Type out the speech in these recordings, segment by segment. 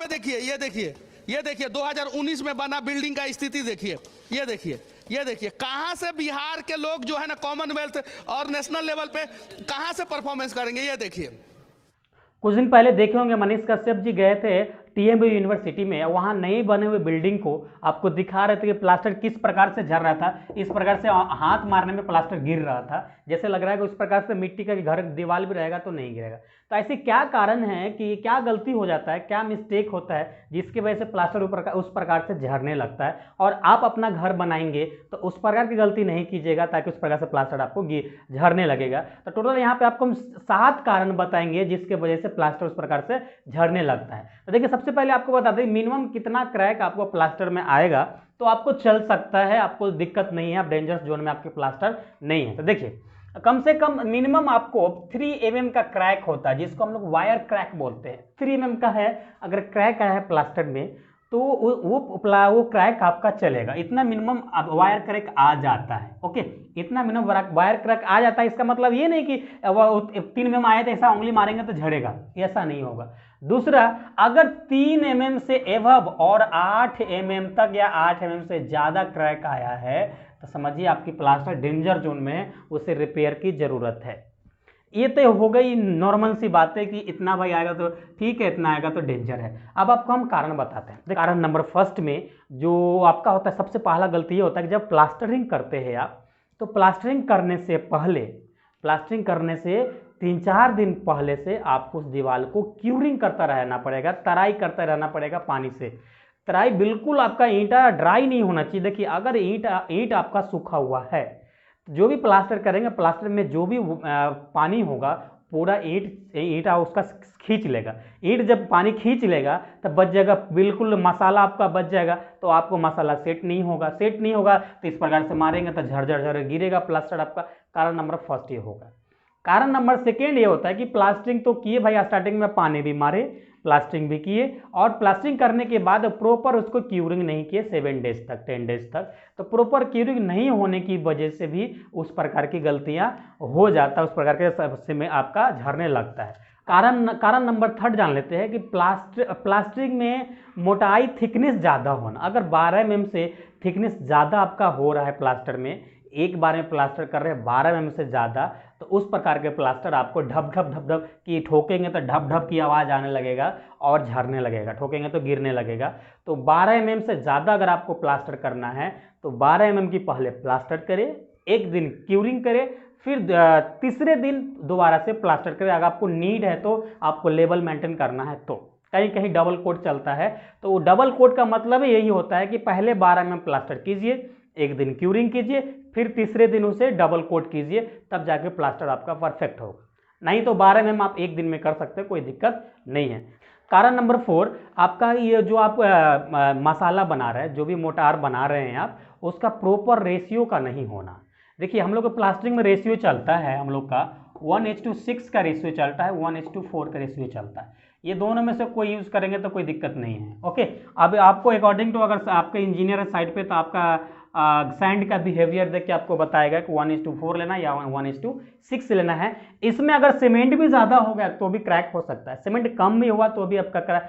पे देखिए, ये देखिए 2019 में बना बिल्डिंग का स्थिति देखिए, ये देखिए कहां से बिहार के लोग जो है ना कॉमनवेल्थ और नेशनल लेवल पे कहां से परफॉर्मेंस करेंगे। ये देखिए कुछ दिन पहले देखे होंगे मनीष कश्यप जी गए थे टीएमयू यूनिवर्सिटी में, वहाँ नई बने हुए बिल्डिंग को आपको दिखा रहे थे कि प्लास्टर किस प्रकार से झड़ रहा था। इस प्रकार से हाथ मारने में प्लास्टर गिर रहा था, जैसे लग रहा है कि उस प्रकार से मिट्टी का घर दीवार भी रहेगा तो नहीं गिरेगा। तो ऐसे क्या कारण है कि क्या गलती हो जाता है, क्या मिस्टेक होता है जिसकी वजह से प्लास्टर उस प्रकार से झड़ने लगता है। और आप अपना घर बनाएंगे तो उस प्रकार की गलती नहीं कीजिएगा ताकि उस प्रकार से प्लास्टर आपको झड़ने लगेगा। तो टोटल यहाँ पे आपको हम 7 कारण बताएंगे जिसके वजह से प्लास्टर उस प्रकार से झड़ने लगता है। तो देखिए सबसे पहले आपको बता दें मिनिमम कितना क्रैक आपको प्लास्टर में आएगा तो आपको चल सकता है, आपको दिक्कत नहीं है, आप डेंजरस जोन में आपके प्लास्टर नहीं है। तो देखिए कम से कम मिनिमम आपको 3 mm का क्रैक होता है जिसको हम लोग वायर क्रैक बोलते हैं। 3 mm का है अगर क्रैक आया है प्लास्टर में तो वो क्रैक आपका चलेगा, इतना मिनिमम वायर क्रैक आ जाता है। ओके, इतना मिनिमम वायर क्रैक आ जाता है। इसका मतलब ये नहीं कि 3 mm आए तो ऐसा उंगली मारेंगे तो झड़ेगा, ऐसा नहीं होगा। दूसरा, अगर 3 mm से एवब और 8 mm तक या 8 mm से ज्यादा क्रैक आया है तो समझिए आपकी प्लास्टर डेंजर जोन में है, उसे रिपेयर की जरूरत है। ये तो हो गई नॉर्मल सी बात है कि इतना भाई आएगा तो ठीक है, इतना आएगा तो डेंजर है। अब आपको हम कारण बताते हैं। कारण नंबर फर्स्ट में जो आपका होता है, सबसे पहला गलती ये होता है कि जब प्लास्टरिंग करते हैं आप, तो प्लास्टरिंग करने से पहले, प्लास्टरिंग करने से 3-4 दिन पहले से आपको उस दीवार को क्यूरिंग करता रहना पड़ेगा, तराई करता रहना पड़ेगा पानी से। तराई बिल्कुल आपका ईंटा ड्राई नहीं होना चाहिए। देखिए अगर ईंट आपका सूखा हुआ है, जो भी प्लास्टर करेंगे, प्लास्टर में जो भी पानी होगा पूरा ईंटा उसका खींच लेगा। ईंट जब पानी खींच लेगा तब बच जाएगा, बिल्कुल मसाला आपका बच जाएगा। तो आपको मसाला सेट नहीं होगा तो इस प्रकार से मारेंगे तो झर गिरेगा प्लास्टर आपका। कारण नंबर फर्स्ट ये होगा। कारण नंबर सेकेंड ये होता है कि प्लास्टरिंग तो किए भाई, स्टार्टिंग में पानी भी मारे, प्लास्टरिंग भी किए, और प्लास्टरिंग करने के बाद प्रॉपर उसको क्यूरिंग नहीं किए 7 डेज तक, 10 डेज तक। तो प्रॉपर क्यूरिंग नहीं होने की वजह से भी उस प्रकार की गलतियां हो जाता है, उस प्रकार के सबसे में आपका झड़ने लगता है। कारण नंबर थर्ड जान लेते हैं कि प्लास्टरिंग में मोटाई थिकनेस ज़्यादा होना। अगर 12 mm से थिकनेस ज़्यादा आपका हो रहा है प्लास्टर में, एक बार में प्लास्टर कर रहे हैं 12 mm से ज़्यादा, तो उस प्रकार के प्लास्टर आपको ढप ढप की ठोकेंगे तो ढप ढप की आवाज़ आने लगेगा और झड़ने लगेगा, ठोकेंगे तो गिरने लगेगा। तो 12 mm से ज़्यादा अगर आपको प्लास्टर करना है तो 12 mm की पहले प्लास्टर करें, एक दिन क्यूरिंग करें, फिर तीसरे दिन दोबारा से प्लास्टर करें। अगर आपको नीड है तो आपको लेवल मेंटेन करना है तो कहीं कहीं डबल कोट चलता है, तो डबल कोट का मतलब यही होता है कि पहले 12 mm प्लास्टर कीजिए, एक दिन क्यूरिंग कीजिए, फिर तीसरे दिन उसे डबल कोट कीजिए, तब जाके प्लास्टर आपका परफेक्ट होगा। नहीं तो 12 mm आप एक दिन में कर सकते हैं, कोई दिक्कत नहीं है। कारण नंबर 4, आपका ये जो आप मसाला बना रहे हैं, जो भी मोटार बना रहे हैं आप, उसका प्रॉपर रेशियो का नहीं होना। देखिए हम लोग का प्लास्टरिंग में रेशियो चलता है, हम लोग का 1:6 का रेशियो चलता है, 1:4 का रेशियो चलता है। ये दोनों में से कोई यूज़ करेंगे तो कोई दिक्कत नहीं है। ओके, अब आपको अकॉर्डिंग टू, अगर आपका इंजीनियर है साइड पे, तो आपका सैंड का बिहेवियर देख के आपको बताएगा कि 1:4 लेना या 1:6 लेना है। इसमें अगर सीमेंट भी ज़्यादा हो गया तो भी क्रैक हो सकता है, सीमेंट कम भी हुआ तो भी आपका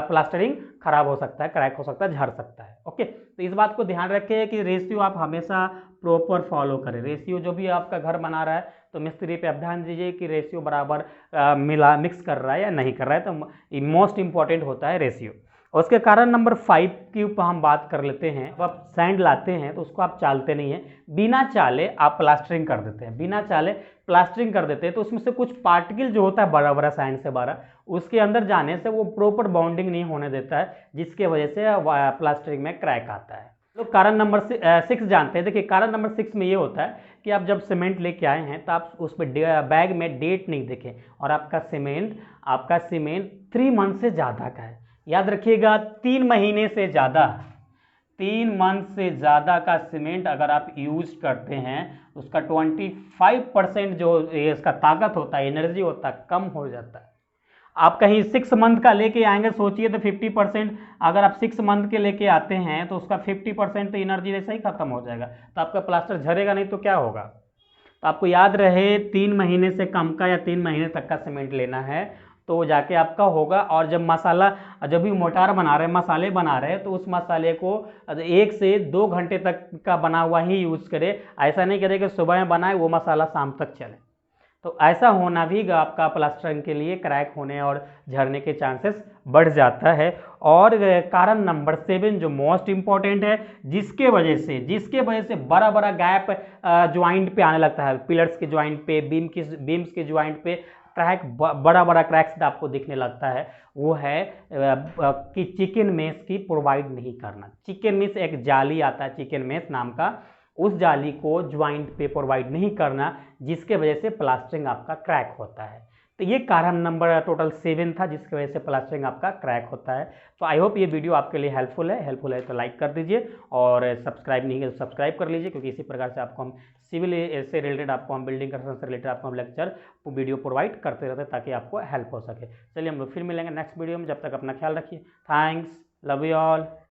प्लास्टरिंग खराब हो सकता है, क्रैक हो सकता है, झड़ सकता है। ओके, तो इस बात को ध्यान रखें कि रेशियो आप हमेशा प्रॉपर फॉलो करें। रेशियो जो भी आपका घर बना रहा है तो मिस्त्री पे आप ध्यान दीजिए कि रेशियो बराबर मिक्स कर रहा है या नहीं कर रहा है, तो मोस्ट इंपॉर्टेंट होता है रेशियो। उसके कारण नंबर 5 के ऊपर हम बात कर लेते हैं। जब आप सैंड लाते हैं तो उसको आप चालते नहीं हैं, बिना चाले आप प्लास्टरिंग कर देते हैं, बिना चाले प्लास्टरिंग कर देते हैं, तो उसमें से कुछ पार्टिकल जो होता है बड़ा बड़ा सैंड से बड़ा, उसके अंदर जाने से वो प्रॉपर बाउंडिंग नहीं होने देता है, जिसके वजह से प्लास्टरिंग में क्रैक आता है। तो कारण नंबर 6 जानते हैं। देखिए कारण नंबर 6 में ये होता है कि आप जब सीमेंट लेके आए हैं तो आप उस पर बैग में डेट नहीं देखें और आपका सीमेंट 3 मंथ से ज़्यादा का है। याद रखिएगा 3 महीने से ज़्यादा, 3 मंथ से ज़्यादा का सीमेंट अगर आप यूज करते हैं उसका 25% जो इसका ताकत होता है, एनर्जी होता है, कम हो जाता है। आप कहीं 6 मंथ का लेके आएंगे, सोचिए तो 50%, अगर आप 6 मंथ के लेके आते हैं तो उसका 50% तो एनर्जी जैसे ही खत्म हो जाएगा, तो आपका प्लास्टर झरेगा नहीं तो क्या होगा। तो आपको याद रहे 3 महीने से कम का या 3 महीने तक का सीमेंट लेना है तो वो जाके आपका होगा। और जब मसाला, जब भी मोटार बना रहे हैं, मसाले बना रहे हैं, तो उस मसाले को 1 से 2 घंटे तक का बना हुआ ही यूज़ करें। ऐसा नहीं करें कि सुबह में बनाए वो मसाला शाम तक चले। तो ऐसा होना भी आपका प्लास्टरिंग के लिए क्रैक होने और झड़ने के चांसेस बढ़ जाता है। और कारण नंबर 7 जो मोस्ट इम्पॉर्टेंट है, जिसके वजह से बड़ा बड़ा गैप ज्वाइंट पे आने लगता है, पिलर्स के ज्वाइंट पे, बीम्स के ज्वाइंट पे क्रैक, बड़ा बड़ा क्रैक्स आपको दिखने लगता है, वो है कि चिकन मेश की प्रोवाइड नहीं करना। चिकन मेश एक जाली आता है चिकन मेश नाम का, उस जाली को ज्वाइंट पे प्रोवाइड नहीं करना, जिसके वजह से प्लास्टरिंग आपका क्रैक होता है। तो ये कारण नंबर टोटल 7 था जिसकी वजह से प्लास्टरिंग आपका क्रैक होता है। तो आई होप ये वीडियो आपके लिए हेल्पफुल है तो लाइक कर दीजिए, और सब्सक्राइब नहीं है तो सब्सक्राइब कर लीजिए, क्योंकि इसी प्रकार से आपको हम सिविल से रिलेटेड, आपको हम बिल्डिंग कंस्ट्रक्शन से रिलेटेड आपको हम लेक्चर वीडियो प्रोवाइड करते रहते हैं, ताकि आपको हेल्प हो सके। चलिए हम लोग फिर मिलेंगे नेक्स्ट वीडियो में, जब तक अपना ख्याल रखिए। Thanks, love you all.